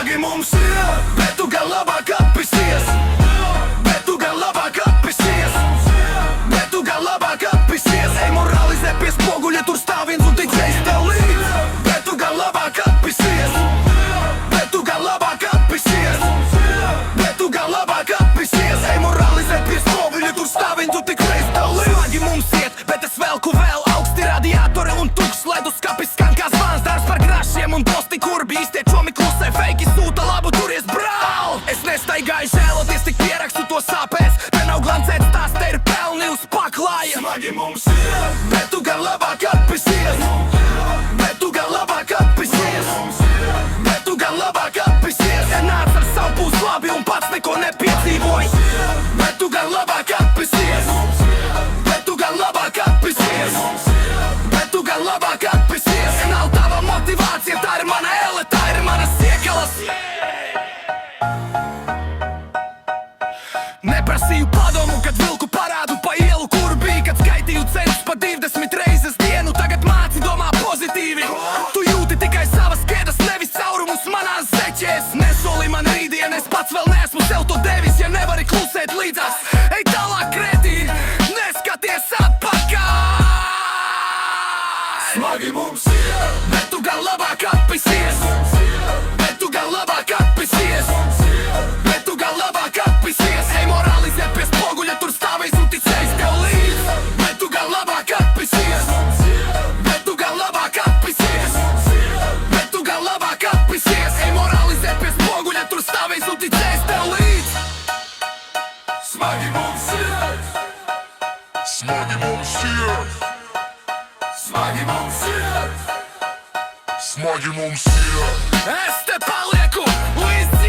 Smagi mums ir, bet tu gan labāk atpisies. Bet tu gan labāk atpisies. Bet tu gan labāk atpisies. Ej moralizē pie spoguļa, tur stāv viens un ticēs tev līdz. Bet tu gan labāk atpisies. Bet tu gan labāk atpisies. Bet tu gan labāk atpisies. Ej moralizē pie spoguļa, tur stāv viens un ticēs tev līdz. Smagi mums iet, bet es velku vēl augsti radiatori un tukšs ledus skapis skan kā zvans. Darbs par grašiem un posti, kur bīstie čomi klusē. Feiki sūta labu, turies brāl. Es nestaigāju žēloties, tik pierakstu to sāpēs. Te nav glancēts, tās te ir pelni uz paklāja. Smagi mums ir, bet tu gan labāk atpisies. Bet tu gan labāk atpisies. Bet tu gan labāk atpisies. Ja nāc ar savu būs labi un pats neko nepiedzīvoj. Bet tu gan labāk atpisies. Bet tu gan labāk atpisies. Bet tu gan labāk atpisies. Nav tava motivācija, tā ir mana ele, tā ir manas iekalas. Neprasīju padomu, kad vilku parādu pa ielu, kur bija, kad skaitīju ceļus pa 20 reizes dienu. Tagad māci domā pozitīvi. Tu jūti tikai savas ķēdes, nevis caurumus manās zeķēs. Nesoli man rītdien, es pats vēl neesmu sev to devis. Ja nevari klusēt līdzās, ej tālāk kretīni, neskaties atpakaļ. Smagi mums ir, bet tu gan labāk atpisies. Bet tu gan labāk atpisies. Bet tu gan labāk atpisies. Ej moralizē pie spoguļa, tur stāvēs un ticēs tev līdz. Bet tu gan labāk atpisies. Bet tu gan labāk atpisies. Bet tu gan labāk atpisies. Ej moralizē pie spoguļa, tur stāvēs un ticēs tev līdz. Smagi mums ir. Smagi mums ir. Smagi mums ir. Smagi mums ir. Es te palieku līdz